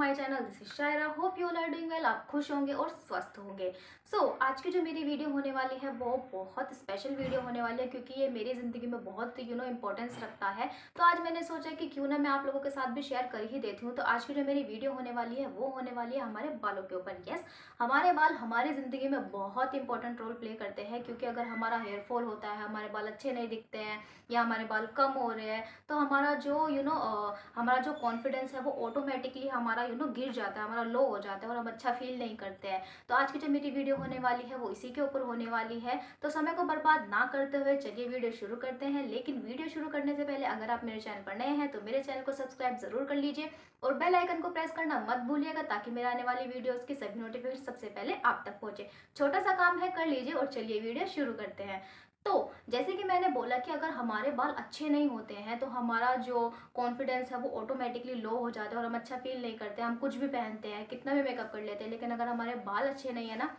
My channel, this is Shaira. Hope you all are doing well. आप खुश होंगे और स्वस्थ होंगे। आज की जो मेरी वीडियो होने वाली है वो बहुत स्पेशल वीडियो होने वाली है, क्योंकि ये मेरी ज़िंदगी में बहुत इम्पोर्टेंस रखता है। तो आज मैंने सोचा कि क्यों ना मैं आप लोगों के साथ भी शेयर कर ही देती हूँ। तो आज की जो मेरी वीडियो होने वाली है वो होने वाली है हमारे बालों के ऊपर। यस, हमारे बाल हमारी ज़िंदगी में बहुत इंपॉर्टेंट रोल प्ले करते हैं, क्योंकि अगर हमारा हेयर फॉल होता है, हमारे बाल अच्छे नहीं दिखते हैं या हमारे बाल कम हो रहे हैं, तो हमारा जो हमारा जो कॉन्फिडेंस है वो ऑटोमेटिकली हमारा गिर जाता है, हमारा लो हो जाता है और हम अच्छा फील नहीं करते हैं। तो आज की जो मेरी वीडियो होने वाली है वो इसी के ऊपर होने वाली है। तो समय को बर्बाद ना करते हुए चलिए वीडियो शुरू करते हैं। लेकिन वीडियो शुरू करने से पहले अगर आप मेरे चैनल पर नए हैं तो मेरे चैनल को सब्सक्राइब जरूर कर लीजिए और बेल आइकन को प्रेस करना मत भूलिएगा, ताकि मेरे आने वाली वीडियोस की सभी नोटिफिकेशन सबसे पहले आप तक पहुंचे। छोटा सा काम है, कर लीजिए और चलिए वीडियो शुरू करते हैं। तो जैसे कि मैंने बोला कि अगर हमारे बाल अच्छे नहीं होते हैं तो हमारा जो कॉन्फिडेंस है वो ऑटोमेटिकली लो हो जाता है और हम अच्छा फील नहीं करते हैं। हम कुछ भी पहनते हैं, कितना भी मेकअप कर लेते हैं, लेकिन अगर हमारे बाल अच्छे नहीं है ना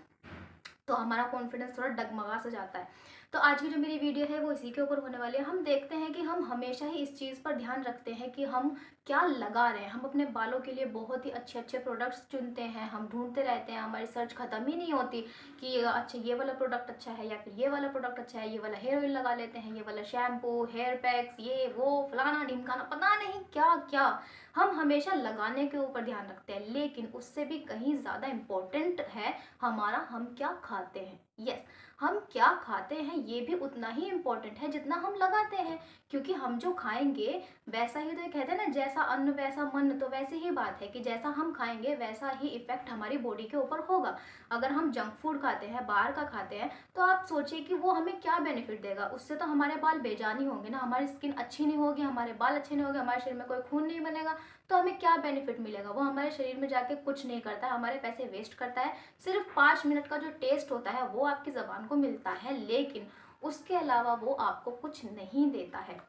तो हमारा कॉन्फिडेंस थोड़ा डगमगा सा जाता है। तो आज की जो मेरी वीडियो है वो इसी के ऊपर होने वाली है। हम देखते हैं कि हम हमेशा ही इस चीज़ पर ध्यान रखते हैं कि हम क्या लगा रहे हैं। हम अपने बालों के लिए बहुत ही अच्छे अच्छे प्रोडक्ट्स चुनते हैं, हम ढूंढते रहते हैं, हमारी सर्च खत्म ही नहीं होती कि अच्छा ये वाला प्रोडक्ट अच्छा है या फिर ये वाला प्रोडक्ट अच्छा है, ये वाला हेयर ऑयल लगा लेते हैं, ये वाला शैम्पू, हेयर पैक्स, ये वो फलाना ढिमकाना, पता नहीं क्या क्या हम हमेशा लगाने के ऊपर ध्यान रखते हैं। लेकिन उससे भी कहीं ज़्यादा इम्पोर्टेंट है हमारा हम क्या खाते हैं। यस, हम क्या खाते हैं ये भी उतना ही इम्पोर्टेंट है जितना हम लगाते हैं, क्योंकि हम जो खाएंगे वैसा ही, तो ये कहते हैं ना, जैसा अन्न वैसा मन। तो वैसे ही बात है कि जैसा हम खाएंगे वैसा ही इफेक्ट हमारी बॉडी के ऊपर होगा। अगर हम जंक फूड खाते हैं, बाहर का खाते हैं, तो आप सोचिए कि वो हमें क्या बेनिफिट देगा। उससे तो हमारे बाल बेजान ही होंगे ना, हमारी स्किन अच्छी नहीं होगी, हमारे बाल अच्छे नहीं होंगे, हमारे शरीर में कोई खून नहीं बनेगा, तो हमें क्या बेनिफिट मिलेगा। वो हमारे शरीर में जाके कुछ नहीं करता है, हमारे पैसे वेस्ट करता है। सिर्फ 5 मिनट का जो टेस्ट होता है वो आपकी ज़बान को मिलता है, लेकिन उसके अलावा वो आपको कुछ नहीं देता है।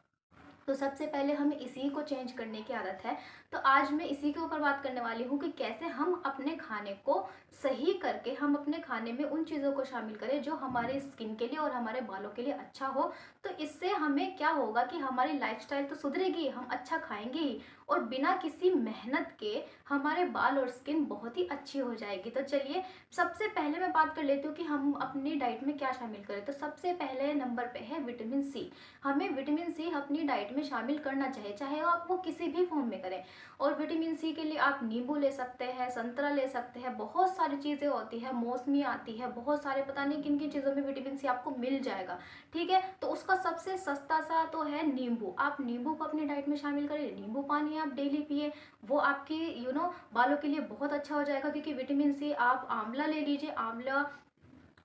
तो सबसे पहले हमें इसी को चेंज करने की आदत है। तो आज मैं इसी के ऊपर बात करने वाली हूँ कि कैसे हम अपने खाने को सही करके हम अपने खाने में उन चीज़ों को शामिल करें जो हमारे स्किन के लिए और हमारे बालों के लिए अच्छा हो। तो इससे हमें क्या होगा कि हमारी लाइफस्टाइल तो सुधरेगी, हम अच्छा खाएंगे ही, और बिना किसी मेहनत के हमारे बाल और स्किन बहुत ही अच्छी हो जाएगी। तो चलिए सबसे पहले मैं बात कर लेती हूँ कि हम अपनी डाइट में क्या शामिल करें। तो सबसे पहले नंबर पे है विटामिन सी। हमें विटामिन सी अपनी डाइट में शामिल करना चाहिए, चाहे आप वो किसी भी फॉर्म में करें। और विटामिन सी के लिए आप नींबू ले सकते हैं, संतरा ले सकते हैं, बहुत सारी चीज़ें होती है, मौसमी आती है, बहुत सारे, पता नहीं किन किन चीज़ों में विटामिन सी आपको मिल जाएगा। ठीक है, तो उसका सबसे सस्ता सा तो है नींबू। आप नींबू को अपनी डाइट में शामिल करिए, नींबू पानी आप डेली पिए, वो आपकी बालों के लिए बहुत अच्छा हो जाएगा। क्योंकि विटामिन सी, आप आंवला ले लीजिए, आंवला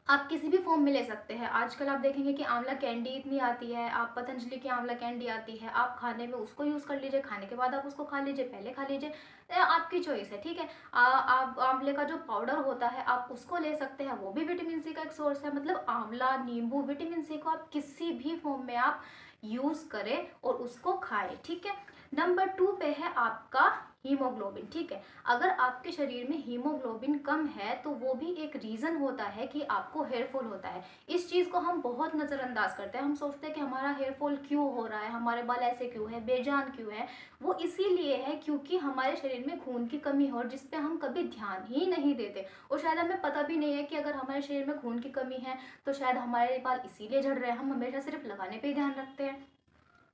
आप किसी भी फॉर्म में ले सकते हैं। आजकल आप देखेंगे कि आंवला कैंडी इतनी आती है, आप पतंजलि की आंवला कैंडी आती है, आप खाने में उसको यूज़ कर लीजिए, खाने के बाद आप उसको खा लीजिए, पहले खा लीजिए, आपकी चॉइस है। ठीक है, आप आंवले का जो पाउडर होता है आप उसको ले सकते हैं, वो भी विटामिन सी का एक सोर्स है। मतलब आंवला, नींबू, विटामिन सी को आप किसी भी फॉर्म में आप यूज़ करें और उसको खाएं। ठीक है, नंबर 2 पे है आपका हीमोग्लोबिन। ठीक है, अगर आपके शरीर में हीमोग्लोबिन कम है तो वो भी एक रीज़न होता है कि आपको हेयर फॉल होता है। इस चीज़ को हम बहुत नज़रअंदाज करते हैं। हम सोचते हैं कि हमारा हेयर फॉल क्यों हो रहा है, हमारे बाल ऐसे क्यों है, बेजान क्यों है। वो इसीलिए है क्योंकि हमारे शरीर में खून की कमी हो, जिस पे हम कभी ध्यान ही नहीं देते। और शायद हमें पता भी नहीं है कि अगर हमारे शरीर में खून की कमी है तो शायद हमारे बाल इसीलिए झड़ रहे हैं। हम हमेशा सिर्फ लगाने पे ही ध्यान रखते हैं।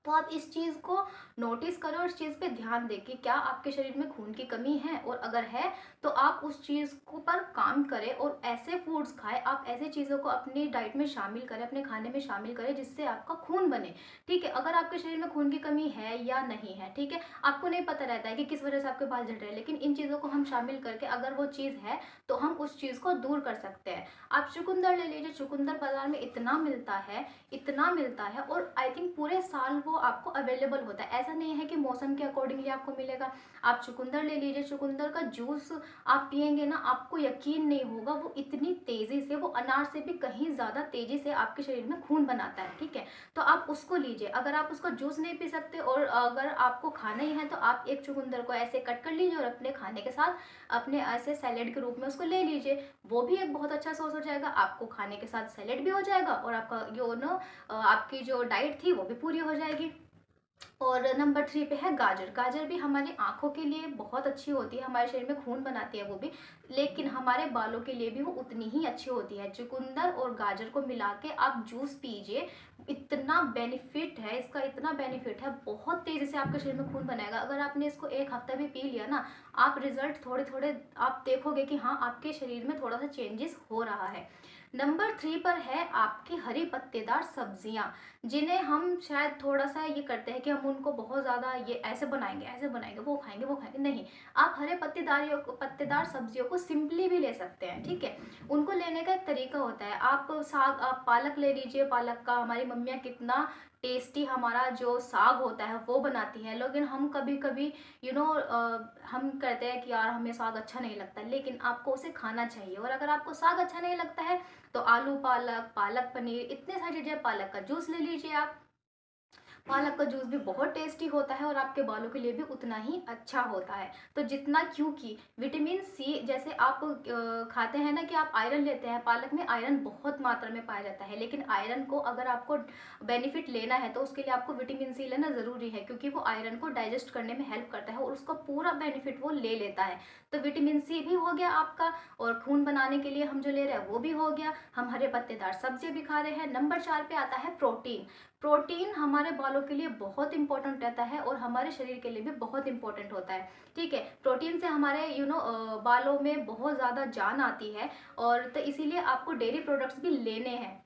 तो आप इस चीज़ को नोटिस करो और इस चीज़ पे ध्यान दें कि क्या आपके शरीर में खून की कमी है, और अगर है तो आप उस चीज़ को पर काम करें और ऐसे फूड्स खाएं, आप ऐसे चीज़ों को अपनी डाइट में शामिल करें, अपने खाने में शामिल करें जिससे आपका खून बने। ठीक है, अगर आपके शरीर में खून की कमी है या नहीं है, ठीक है, आपको नहीं पता रहता है कि किस वजह से आपके बाल झड़ रहे हैं, लेकिन इन चीज़ों को हम शामिल करके अगर वो चीज़ है तो हम उस चीज़ को दूर कर सकते हैं। आप चुकंदर ले लीजिए, चुकंदर बाजार में इतना मिलता है, इतना मिलता है, और आई थिंक पूरे साल वो आपको अवेलेबल होता है। ऐसा नहीं है कि मौसम के अकॉर्डिंगली आपको मिलेगा। आप चुकंदर ले लीजिए, चुकंदर का जूस आप पियेंगे ना, आपको यकीन नहीं होगा, वो इतनी तेज़ी से, वो अनार से भी कहीं ज़्यादा तेज़ी से आपके शरीर में खून बनाता है। ठीक है, तो आप उसको लीजिए। अगर आप उसको जूस नहीं पी सकते और अगर आपको खाना ही है तो आप एक चुकंदर को ऐसे कट कर लीजिए और अपने खाने के साथ अपने ऐसे सैलेड के रूप में उसको ले लीजिए। वो भी एक बहुत अच्छा सोर्स हो जाएगा, आपको खाने के साथ सैलेड भी हो जाएगा और आपका आपकी जो डाइट थी वो भी पूरी हो जाएगी। और नंबर 3 पे है गाजर। गाजर भी हमारी आँखों के लिए बहुत अच्छी होती है, हमारे शरीर में खून बनाती है वो भी, लेकिन हमारे बालों के लिए भी वो उतनी ही अच्छी होती है। चुकंदर और गाजर को मिला के आप जूस पीजिए, इतना बेनिफिट है इसका, इतना बेनिफिट है, बहुत तेज़ी से आपके शरीर में खून बनाएगा। अगर आपने इसको 1 हफ्ता भी पी लिया ना, आप रिजल्ट थोड़े-थोड़े आप देखोगे कि हाँ, आपके शरीर में थोड़ा-सा चेंजेस हो रहा है। नंबर 3 पर है आपकी हरी पत्तेदार सब्जियाँ, जिन्हें हम शायद थोड़ा-सा ये करते हैं कि हम उनको बहुत ज़्यादा ये ऐसे बनाएँगे, वो खाएँगे, नहीं। आप हरे पत्तेदार सब्जियों को सिंपली भी ले सकते हैं, ठीक है? उनको लेने का एक तरीका होता है। आप पालक ले लीजिए, पालक का हमारी मम्मियाँ कितना टेस्टी हमारा जो साग होता है वो बनाती हैं। लेकिन हम कभी-कभी हम कहते हैं कि यार हमें साग अच्छा नहीं लगता, लेकिन आपको उसे खाना चाहिए। और अगर आपको साग अच्छा नहीं लगता है तो आलू पालक, पालक पनीर, इतने सारी चीज़ें, पालक का जूस ले लीजिए आप। पालक का जूस भी बहुत टेस्टी होता है और आपके बालों के लिए भी उतना ही अच्छा होता है। तो जितना, क्योंकि विटामिन सी जैसे आप खाते हैं ना कि आप आयरन लेते हैं, पालक में आयरन बहुत मात्रा में पाया जाता है, लेकिन आयरन को अगर आपको बेनिफिट लेना है तो उसके लिए आपको विटामिन सी लेना ज़रूरी है, क्योंकि वो आयरन को डाइजेस्ट करने में हेल्प करता है और उसका पूरा बेनिफिट वो ले लेता है। तो विटामिन सी भी हो गया आपका, और खून बनाने के लिए हम जो ले रहे हैं वो भी हो गया, हम हरे पत्तेदार सब्जियाँ भी खा रहे हैं। नंबर 4 पे आता है प्रोटीन। प्रोटीन हमारे बालों के लिए बहुत इंपॉर्टेंट रहता है और हमारे शरीर के लिए भी बहुत इंपॉर्टेंट होता है, ठीक है? प्रोटीन से हमारे बालों में बहुत ज़्यादा जान आती है, और तो इसीलिए आपको डेयरी प्रोडक्ट्स भी लेने हैं।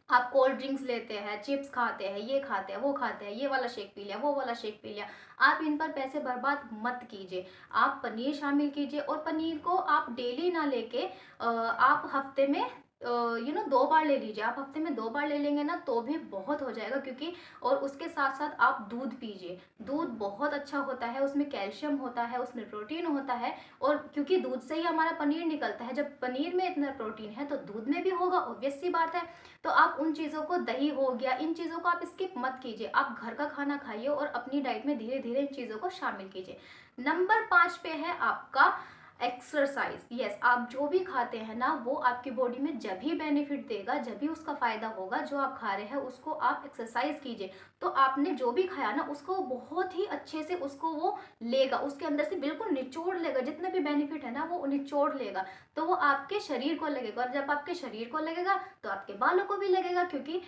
आप कोल्ड ड्रिंक्स लेते हैं, चिप्स खाते हैं, ये खाते हैं, वो खाते हैं, ये वाला शेक पी लिया, वो वाला शेक पी लिया, आप इन पर पैसे बर्बाद मत कीजिए। आप पनीर शामिल कीजिए, और पनीर को आप डेली ना लेके आप हफ्ते में 2 बार ले लीजिए। आप हफ्ते में 2 बार ले लेंगे ना तो भी बहुत हो जाएगा, क्योंकि और उसके साथ साथ आप दूध पीजिए। दूध बहुत अच्छा होता है, उसमें कैल्शियम होता है, उसमें प्रोटीन होता है, और क्योंकि दूध से ही हमारा पनीर निकलता है, जब पनीर में इतना प्रोटीन है तो दूध में भी होगा, ऑब्वियस सी बात है। तो आप उन चीज़ों को, दही हो गया, इन चीज़ों को आप स्किप मत कीजिए। आप घर का खाना खाइए और अपनी डाइट में धीरे धीरे इन चीज़ों को शामिल कीजिए। नंबर 5 पे है आपका एक्सरसाइज। यस, आप जो भी खाते हैं ना वो आपकी बॉडी में जब ही बेनिफिट देगा, जब भी उसका फायदा होगा, जो आप खा रहे हैं उसको आप एक्सरसाइज कीजिए, तो आपने जो भी खाया ना उसको बहुत ही अच्छे से उसको वो लेगा, उसके अंदर से बिल्कुल निचोड़ लेगा, जितने भी बेनिफिट है ना वो निचोड़ लेगा। तो वो आपके शरीर को लगेगा, और जब आपके शरीर को लगेगा तो आपके बालों को भी लगेगा, क्योंकि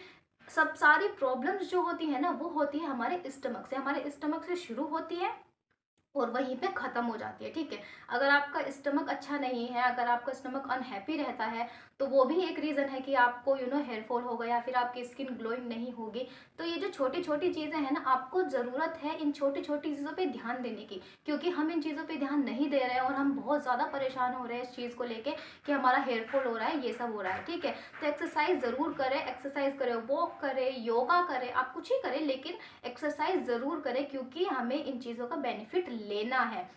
सब सारी प्रॉब्लम्स जो होती है ना वो होती है हमारे स्टमक से शुरू होती है और वहीं पे ख़त्म हो जाती है, ठीक है? अगर आपका स्टमक अच्छा नहीं है, अगर आपका स्टमक अनहैप्पी रहता है, तो वो भी एक रीज़न है कि आपको हेयर फॉल होगा या फिर आपकी स्किन ग्लोइंग नहीं होगी। तो ये जो छोटी-छोटी चीज़ें हैं ना, आपको ज़रूरत है इन छोटी-छोटी चीज़ों पे ध्यान देने की, क्योंकि हम इन चीज़ों पे ध्यान नहीं दे रहे हैं और हम बहुत ज़्यादा परेशान हो रहे हैं इस चीज़ को लेके कि हमारा हेयर फॉल हो रहा है, ये सब हो रहा है, ठीक है? तो एक्सरसाइज़ ज़रूर करें, वॉक करें, योगा करें, आप कुछ ही करें, लेकिन एक्सरसाइज ज़रूर करें, क्योंकि हमें इन चीज़ों का बेनिफिट लेना है,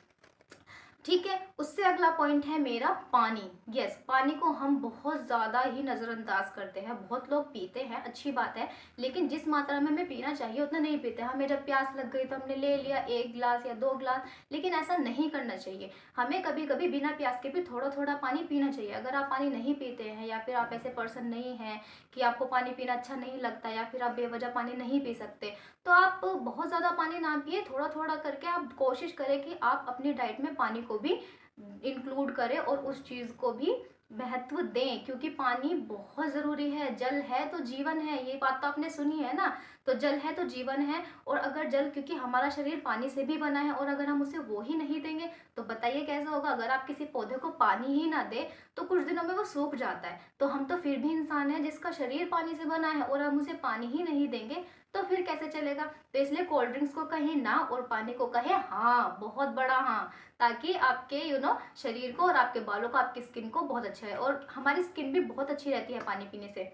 ठीक है? उससे अगला पॉइंट है मेरा पानी। यस, पानी को हम बहुत ज़्यादा ही नज़रअंदाज करते हैं, बहुत लोग पीते हैं, अच्छी बात है, लेकिन जिस मात्रा में हमें पीना चाहिए उतना नहीं पीते। हमें जब प्यास लग गई तो हमने ले लिया 1 गिलास या 2 गिलास, लेकिन ऐसा नहीं करना चाहिए। हमें कभी-कभी बिना प्यास के भी थोड़ा-थोड़ा पानी पीना चाहिए। अगर आप पानी नहीं पीते हैं, या फिर आप ऐसे पर्सन नहीं हैं कि आपको पानी पीना अच्छा नहीं लगता, या फिर आप बेवजह पानी नहीं पी सकते, तो आप बहुत ज़्यादा पानी ना पिए, थोड़ा-थोड़ा करके आप कोशिश करें कि आप अपनी डाइट में पानी को भी इंक्लूड करें और उस चीज़ को भी महत्व दें, क्योंकि पानी बहुत ज़रूरी है। जल है तो जीवन है, ये बात तो आपने सुनी है ना? तो जल है तो जीवन है, और अगर जल, क्योंकि हमारा शरीर पानी से भी बना है, और अगर हम उसे वो ही नहीं देंगे तो बताइए कैसे होगा? अगर आप किसी पौधे को पानी ही ना दें तो कुछ दिनों में वो सूख जाता है। तो हम तो फिर भी इंसान हैं जिसका शरीर पानी से बना है, और हम उसे पानी ही नहीं देंगे तो फिर कैसे चलेगा? तो इसलिए कोल्ड ड्रिंक्स को कहें ना और पानी को कहें हाँ, बहुत बड़ा हाँ, ताकि आपके शरीर को और आपके बालों को, आपकी स्किन को बहुत अच्छा है, और हमारी स्किन भी बहुत अच्छी रहती है पानी पीने से।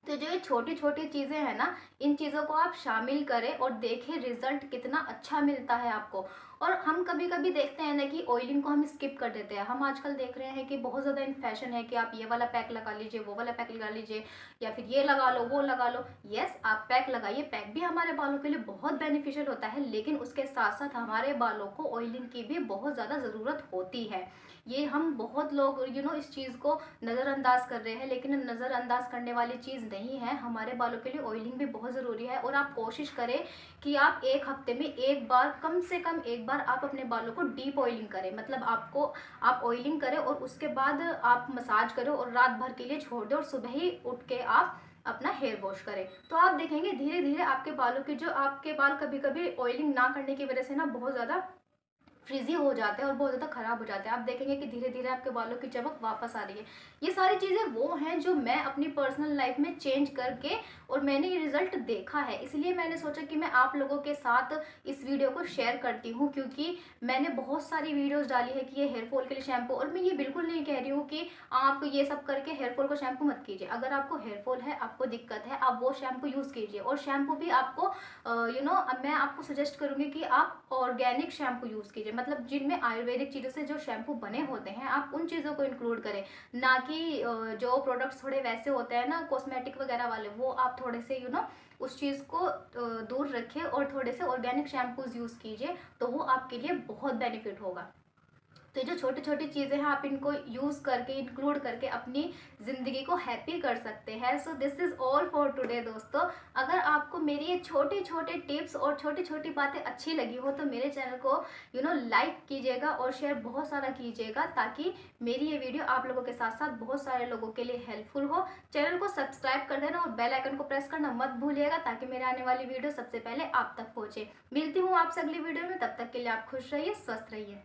तो जो ये छोटी-छोटी चीज़ें हैं ना, इन चीज़ों को आप शामिल करें और देखें रिज़ल्ट कितना अच्छा मिलता है आपको। और हम कभी कभी देखते हैं ना कि ऑयलिंग को हम स्किप कर देते हैं। हम आजकल देख रहे हैं कि बहुत ज़्यादा इन फैशन है कि आप ये वाला पैक लगा लीजिए, वो वाला पैक लगा लीजिए, या फिर ये लगा लो, वो लगा लो। यस, आप पैक लगाइए, पैक भी हमारे बालों के लिए बहुत बेनिफिशियल होता है, लेकिन उसके साथ साथ हमारे बालों को ऑयलिंग की भी बहुत ज़्यादा ज़रूरत होती है। ये हम बहुत लोग इस चीज़ को नज़रअंदाज कर रहे हैं, लेकिन नज़रअंदाज करने वाली चीज़ नहीं है। हमारे बालों के लिए ऑयलिंग भी बहुत ज़रूरी है, और आप कोशिश करें कि आप एक हफ्ते में एक बार, कम से कम एक बार आप अपने बालों को डीप ऑयलिंग करें। मतलब आप ऑयलिंग करें और उसके बाद आप मसाज करें और रात भर के लिए छोड़ दें, और सुबह ही उठ के आप अपना हेयर वॉश करें। तो आप देखेंगे धीरे धीरे आपके बालों की, जो आपके बाल कभी कभी ऑयलिंग ना करने की वजह से ना बहुत ज़्यादा फ्रिजी हो जाते हैं और बहुत ज़्यादा ख़राब हो जाते हैं। आप देखेंगे कि धीरे धीरे आपके बालों की चमक वापस आ रही है। ये सारी चीज़ें वो हैं जो मैं अपनी पर्सनल लाइफ में चेंज करके, और मैंने ये रिजल्ट देखा है, इसलिए मैंने सोचा कि मैं आप लोगों के साथ इस वीडियो को शेयर करती हूँ। क्योंकि मैंने बहुत सारी वीडियोस डाली है कि ये हेयर फॉल के लिए शैम्पू, और मैं ये बिल्कुल नहीं कह रही हूँ कि आप ये सब करके हेयर फॉल को शैम्पू मत कीजिए। अगर आपको हेयर फॉल है, आपको दिक्कत है, आप वो शैम्पू यूज़ कीजिए। और शैम्पू भी आपको मैं आपको सजेस्ट करूँगी कि आप ऑर्गेनिक शैम्पू यूज़ कीजिए, मतलब जिनमें आयुर्वेदिक चीज़ों से जो शैम्पू बने होते हैं, आप उन चीज़ों को इंक्लूड करें। ना कि जो प्रोडक्ट्स थोड़े वैसे होते हैं ना, कॉस्मेटिक वगैरह वाले, वो आप थोड़े से उस चीज़ को दूर रखें, और थोड़े से ऑर्गेनिक शैम्पूज यूज़ कीजिए, तो वो आपके लिए बहुत बेनिफिट होगा। तो जो छोटी छोटी चीज़ें हैं, आप इनको यूज़ करके, इंक्लूड करके अपनी ज़िंदगी को हैप्पी कर सकते हैं। So this is all for today दोस्तों। अगर आपको मेरी ये छोटे छोटे टिप्स और छोटी छोटी बातें अच्छी लगी हो, तो मेरे चैनल को लाइक कीजिएगा और शेयर बहुत सारा कीजिएगा, ताकि मेरी ये वीडियो आप लोगों के साथ साथ बहुत सारे लोगों के लिए हेल्पफुल हो। चैनल को सब्सक्राइब कर देना और बेल आइकन को प्रेस करना मत भूलिएगा, ताकि मेरे आने वाली वीडियो सबसे पहले आप तक पहुँचे। मिलती हूँ आपसे अगली वीडियो में, तब तक के लिए आप खुश रहिए, स्वस्थ रहिए।